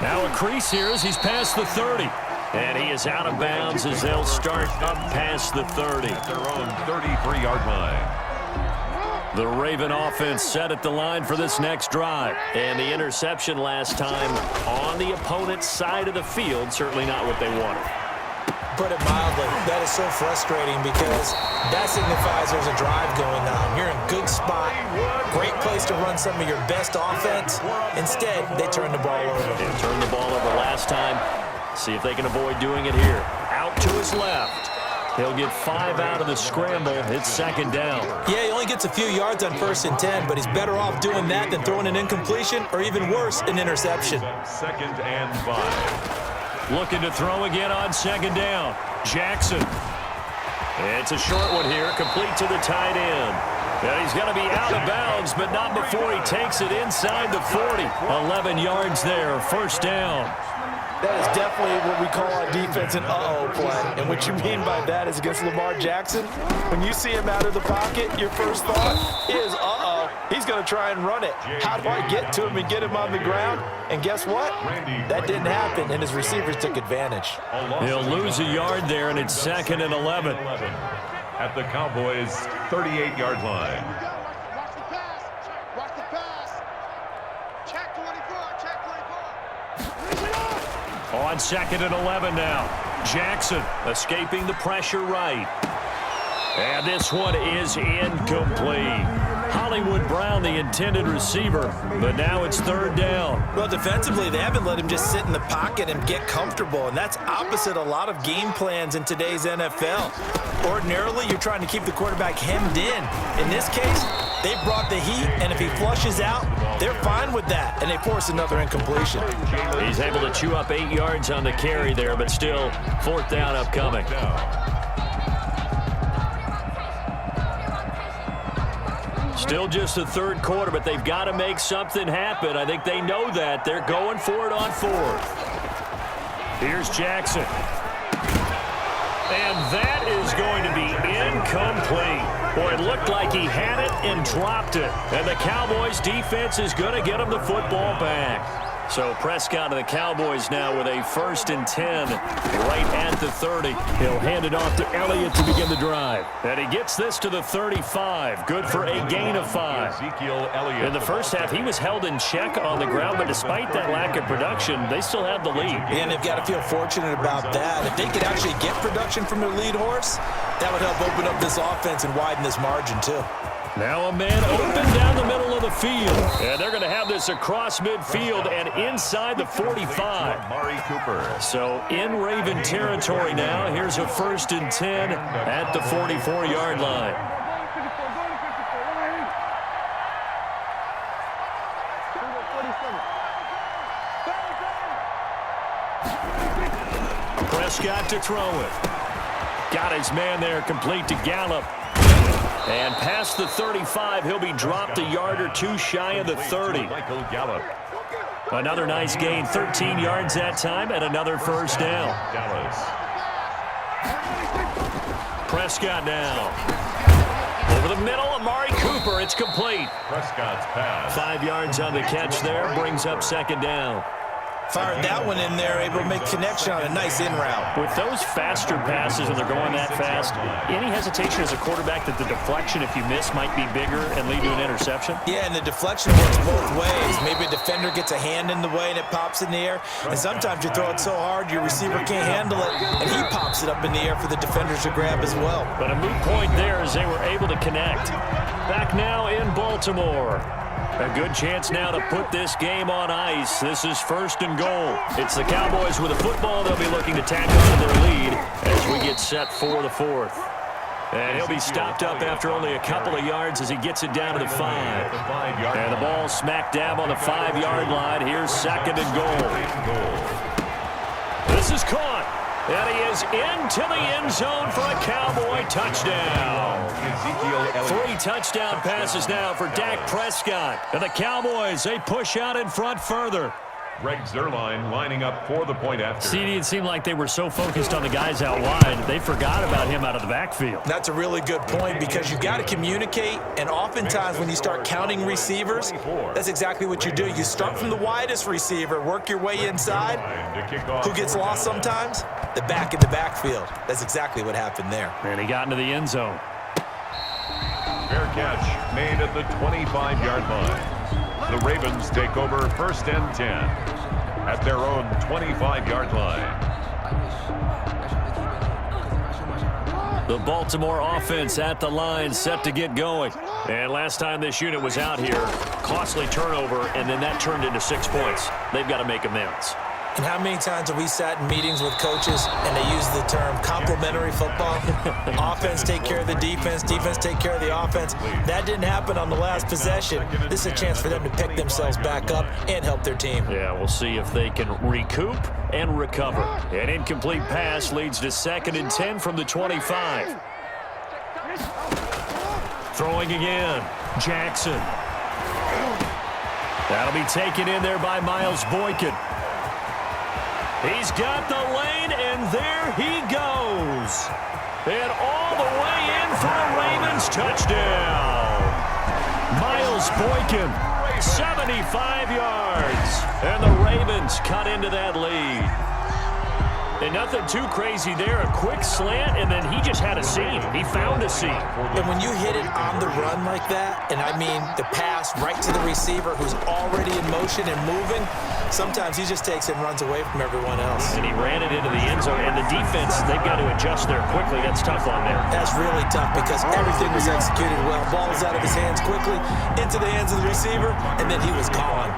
Now a crease here as he's past the 30. And he is out of bounds as they'll start up past the 30. At their own 33-yard line. The Raven offense set at the line for this next drive. And the interception last time on the opponent's side of the field, certainly not what they wanted. Put it mildly, that is so frustrating because that signifies there's a drive going on. You're in a good spot, great place to run some of your best offense. Instead, they turn the ball over. They turned the ball over last time. See if they can avoid doing it here. Out to his left. He'll get 5 out of the scramble. It's second down. Yeah, he only gets a few yards on 1st and 10, but he's better off doing that than throwing an incompletion or even worse, an interception. 2nd and 5. Looking to throw again on second down. Jackson. It's a short one here, complete to the tight end. And he's going to be out of bounds, but not before he takes it inside the 40. 11 yards there, first down. That is definitely what we call on defense an uh-oh play. And what you mean by that is against Lamar Jackson, when you see him out of the pocket, your first thought is, uh-oh, he's going to try and run it. How do I get to him and get him on the ground? And guess what? That didn't happen, and his receivers took advantage. He'll lose a yard there, and it's 2nd and 11. At the Cowboys' 38-yard line. Watch the pass. Check 24. Check 24. On 2nd and 11 now. Jackson escaping the pressure right. And this one is incomplete. Hollywood Brown, the intended receiver, but now it's 3rd down. Well, defensively, they haven't let him just sit in the pocket and get comfortable, and that's opposite a lot of game plans in today's NFL. Ordinarily, you're trying to keep the quarterback hemmed in. In this case, they brought the heat, and if he flushes out, they're fine with that, and they force another incompletion. He's able to chew up 8 yards on the carry there, but still 4th down upcoming. Still just the 3rd quarter, but they've got to make something happen. I think they know that. They're going for it on 4th. Here's Jackson. And that is going to be incomplete. Boy, it looked like he had it and dropped it. And the Cowboys defense is going to get him the football back. So Prescott and the Cowboys now with a 1st and 10 right at the 30. He'll hand it off to Elliott to begin the drive. And he gets this to the 35. Good for a gain of 5. Ezekiel Elliott. In the first half, he was held in check on the ground, but despite that lack of production, they still have the lead. And they've got to feel fortunate about that. If they could actually get production from their lead horse, that would help open up this offense and widen this margin too. Now a man open down the middle of the field. And they're going to have this across midfield and inside the 45. Amari Cooper. So in Raven territory now. Here's a 1st and 10 at the 44-yard line. Prescott to throw it. Got his man there, complete to Gallup. And past the 35, he'll be dropped a yard or 2 shy of the 30. Michael Gallup. Another nice gain, 13 yards that time, and another 1st down. Dallas. Prescott now. Over the middle, Amari Cooper, it's complete. Prescott's pass. 5 yards on the catch there, brings up 2nd down. Fired that one in there, able to make connection on a nice in route. With those faster passes and they're going that fast, any hesitation as a quarterback that the deflection, if you miss, might be bigger and lead to an interception? Yeah, and the deflection works both ways. Maybe a defender gets a hand in the way and it pops in the air. And sometimes you throw it so hard your receiver can't handle it, and he pops it up in the air for the defenders to grab as well. But a moot point there as they were able to connect. Back now in Baltimore. A good chance now to put this game on ice. This is 1st and goal. It's the Cowboys with a football. They'll be looking to tack on their lead as we get set for the 4th. And he'll be stopped up after only a couple of yards as he gets it down to the 5. And the ball smack dab on the 5-yard line. Here's 2nd and goal. This is caught. And he is into the end zone for a Cowboy touchdown. 3 touchdown passes now for Dak Prescott. And the Cowboys, they push out in front further. Greg Zuerlein lining up for the point after. CD, it seemed like they were so focused on the guys out wide, they forgot about him out of the backfield. That's a really good point because you got to communicate, and oftentimes when you start counting receivers, that's exactly what you do. You start from the widest receiver, work your way inside. Who gets lost sometimes? The back in the backfield. That's exactly what happened there. And he got into the end zone. Fair catch made at the 25-yard line. The Ravens take over 1st and 10 at their own 25-yard line. The Baltimore offense at the line, set to get going. And last time this unit was out here, costly turnover, and then that turned into 6 points. They've got to make amends. And how many times have we sat in meetings with coaches and they use the term complementary football? Offense take care of the defense, defense take care of the offense. That didn't happen on the last possession. This is a chance for them to pick themselves back up and help their team. Yeah, we'll see if they can recoup and recover. An incomplete pass leads to 2nd and 10 from the 25. Throwing again, Jackson. That'll be taken in there by Miles Boykin. He's got the lane, and there he goes. And all the way in for a Ravens touchdown. Miles Boykin, 75 yards. And the Ravens cut into that lead. And nothing too crazy there. A quick slant, and then he just had a seam. He found a seam. And when you hit it on the run like that, and I mean the pass right to the receiver who's already in motion and moving, sometimes he just takes it and runs away from everyone else. And he ran it into the end zone. And the defense, they've got to adjust there quickly. That's tough on there. That's really tough because everything was executed well. Ball's out of his hands quickly, into the hands of the receiver, and then he was gone.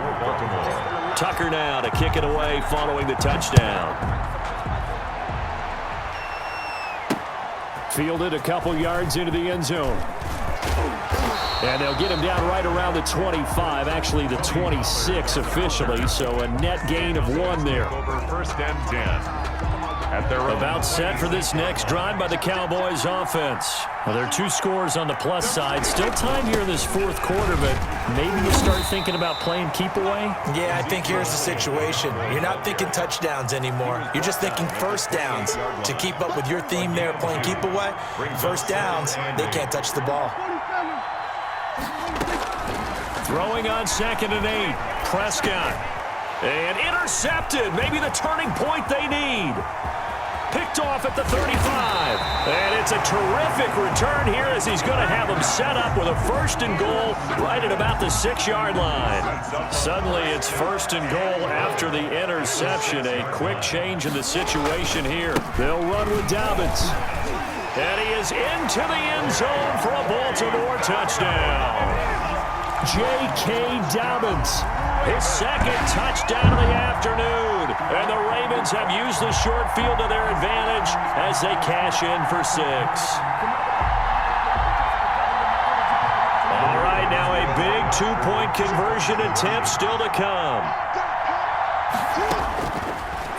Tucker now to kick it away following the touchdown. Fielded a couple yards into the end zone. And they'll get him down right around the 25, actually the 26 officially, so a net gain of 1 there. Over 1st and 10. At their About set for this next drive by the Cowboys offense. Well, there are 2 scores on the plus side. Still time here in this 4th quarter, but maybe you start thinking about playing keep away? Yeah, I think here's the situation. You're not thinking touchdowns anymore. You're just thinking first downs. To keep up with your theme there, playing keep away, first downs, they can't touch the ball. Throwing on 2nd and 8. Prescott. And intercepted. Maybe the turning point they need. Picked off at the 35. And it's a terrific return here as he's going to have them set up with a 1st and goal right at about the 6-yard line. Suddenly it's 1st and goal after the interception. A quick change in the situation here. They'll run with Dobbins. And he is into the end zone for a Baltimore touchdown. J.K. Dobbins, his 2nd touchdown of the afternoon. And the Ravens have used the short field to their advantage as they cash in for 6. All right, now a big 2-point conversion attempt still to come.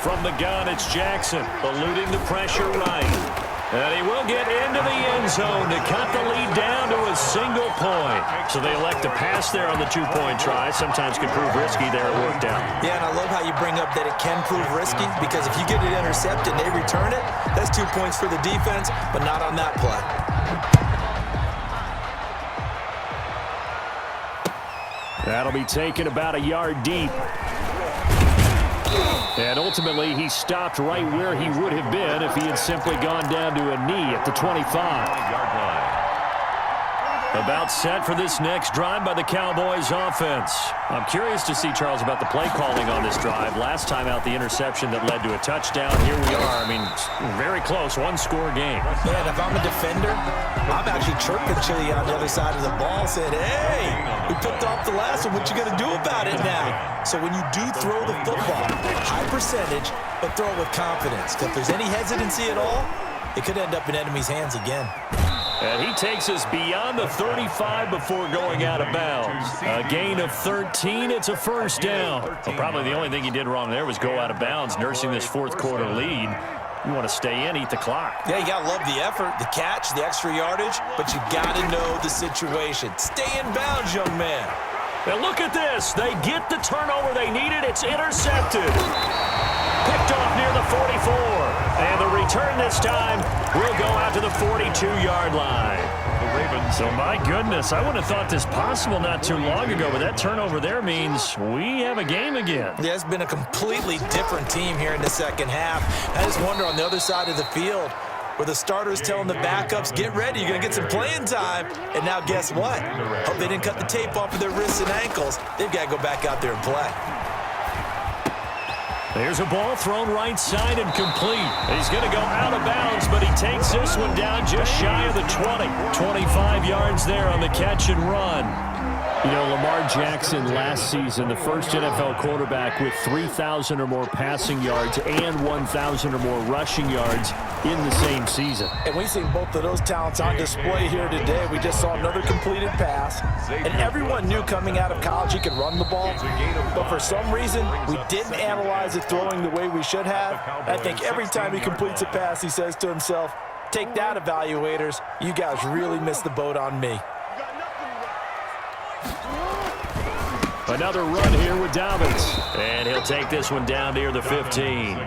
From the gun, it's Jackson, eluding the pressure right. And he will get into the end zone to cut the lead down to a single point. So they elect to pass there on the 2-point try. Sometimes can prove risky there. It worked out. Yeah, and I love how you bring up that it can prove risky because if you get it intercepted and they return it, that's 2 points for the defense, but not on that play. That'll be taken about a yard deep. And ultimately, he stopped right where he would have been if he had simply gone down to a knee at the 25-yard line. About set for this next drive by the Cowboys offense. I'm curious to see, Charles, about the play calling on this drive. Last time out, the interception that led to a touchdown. Here we are. I mean, very close, 1-score game. Man, if I'm a defender, I'm actually chirping Chili on the other side of the ball, saying, hey, we picked off the last one. What you going to do about it now? So when you do throw the football, high percentage, but throw it with confidence. Because if there's any hesitancy at all, it could end up in enemy's hands again. And he takes us beyond the 35 before going out of bounds. A gain of 13. It's a 1st down. Well, probably the only thing he did wrong there was go out of bounds, nursing this 4th quarter lead. You want to stay in, eat the clock. Yeah, you got to love the effort, the catch, the extra yardage, but you got to know the situation. Stay in bounds, young man. And look at this. They get the turnover they needed. It's intercepted. Picked off near the 44. And the return this time will go out to the 42-yard line. The Ravens. So, my goodness, I wouldn't have thought this possible not too long ago, but that turnover there means we have a game again. Yeah, it's been a completely different team here in the second half. I just wonder on the other side of the field, where the starters telling the backups, get ready, you're going to get some playing time. And now guess what? Hope they didn't cut the tape off of their wrists and ankles. They've got to go back out there and play. There's a ball thrown right side and complete. He's going to go out of bounds, but he takes this one down just shy of the 20. 25 yards there on the catch and run. You know, Lamar Jackson last season, the first NFL quarterback with 3,000 or more passing yards and 1,000 or more rushing yards in the same season. And we've seen both of those talents on display here today. We just saw another completed pass. And everyone knew coming out of college he could run the ball. But for some reason, we didn't analyze it throwing the way we should have. I think every time he completes a pass, he says to himself, take that, evaluators. You guys really missed the boat on me. Another run here with Dobbins. And he'll take this one down near the 15.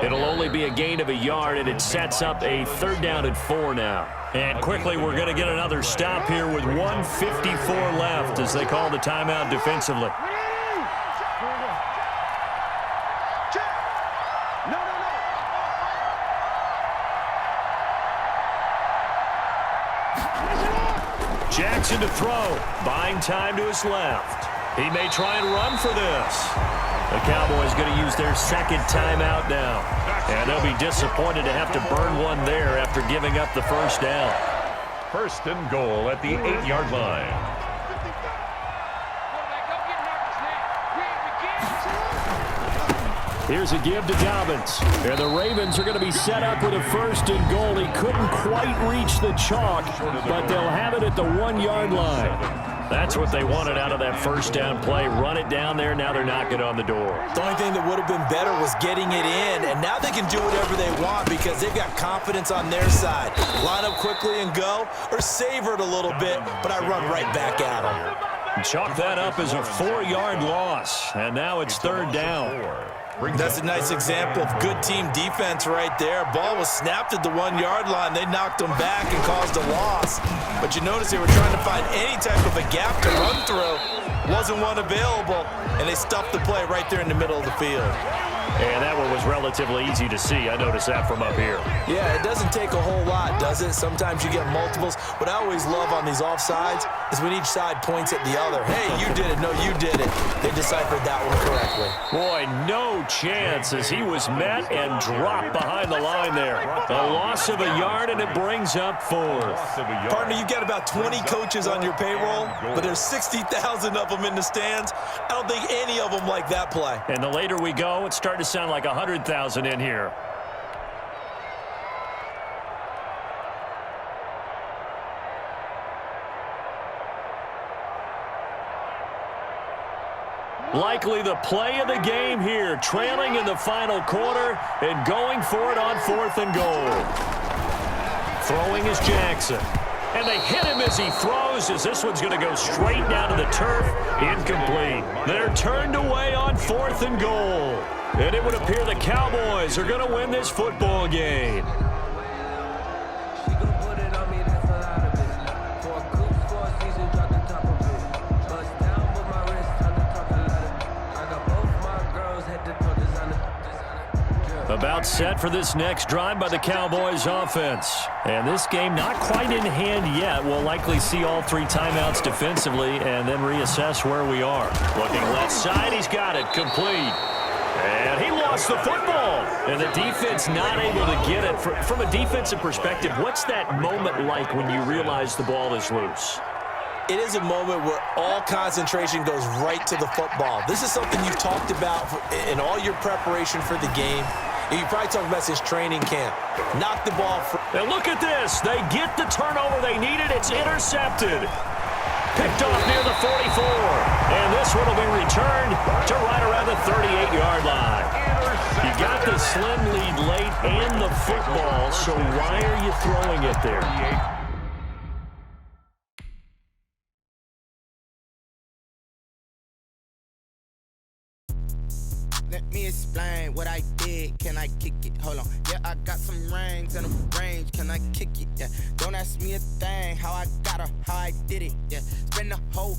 It'll only be a gain of a yard, and it sets up a 3rd down and 4 now. And quickly, we're going to get another stop here with 1:54 left as they call the timeout defensively. Jackson to throw. Buying time to his left. He may try and run for this. The Cowboys going to use their 2nd timeout now. And they'll be disappointed to have to burn one there after giving up the 1st down. 1st and goal at the 8-yard line. Here's a give to Dobbins. And the Ravens are going to be set up with a 1st and goal. He couldn't quite reach the chalk, but they'll have it at the 1-yard line. That's what they wanted out of that 1st down play. Run it down there. Now they're knocking on the door. The only thing that would have been better was getting it in, and now they can do whatever they want because they've got confidence on their side. Line up quickly and go, or savor it a little bit, but I run right back at them. Chalk that up as a 4-yard loss, and now it's 3rd down. That's a nice example of good team defense right there. Ball was snapped at the 1-yard line. They knocked them back and caused a loss. But you notice they were trying to find any type of a gap to run through. Wasn't one available, and they stuffed the play right there in the middle of the field. And that one was relatively easy to see. I noticed that from up here. Yeah, it doesn't take a whole lot, does it? Sometimes you get multiples. What I always love on these offsides is when each side points at the other. Hey, you did it. No, you did it. They deciphered that one correctly. Boy, no chance as he was met and dropped behind the line there. A loss of a yard, and it brings up 4th. Partner, you've got about 20 coaches on your payroll, but there's 60,000 of them in the stands. I don't think any of them like that play. And the later we go, it's starting to sound like 100,000 in here. Likely the play of the game here, trailing in the final quarter and going for it on 4th and goal. Throwing is Jackson. And they hit him as he throws, as this one's going to go straight down to the turf. Incomplete. They're turned away on 4th and goal. And it would appear the Cowboys are going to win this football game. About set for this next drive by the Cowboys offense. And this game not quite in hand yet. We'll likely see all 3 timeouts defensively and then reassess where we are. Looking left side, he's got it complete. And he lost the football. And the defense not able to get it. From a defensive perspective, what's that moment like when you realize the ball is loose? It is a moment where all concentration goes right to the football. This is something you've talked about in all your preparation for the game. You probably talked about this training camp. Knock the ball free. And look at this. They get the turnover they needed. It's intercepted. Picked off near the 44. And this one will be returned to right around the 38-yard line. You got the slim lead late and the football, so why are you throwing it there? Let me explain what I did. Can I kick it? Hold on. Yeah, I got some rings and a range. Can I kick it? Yeah. Don't ask me a thing. How I got her, how I did it. Yeah. Spend the whole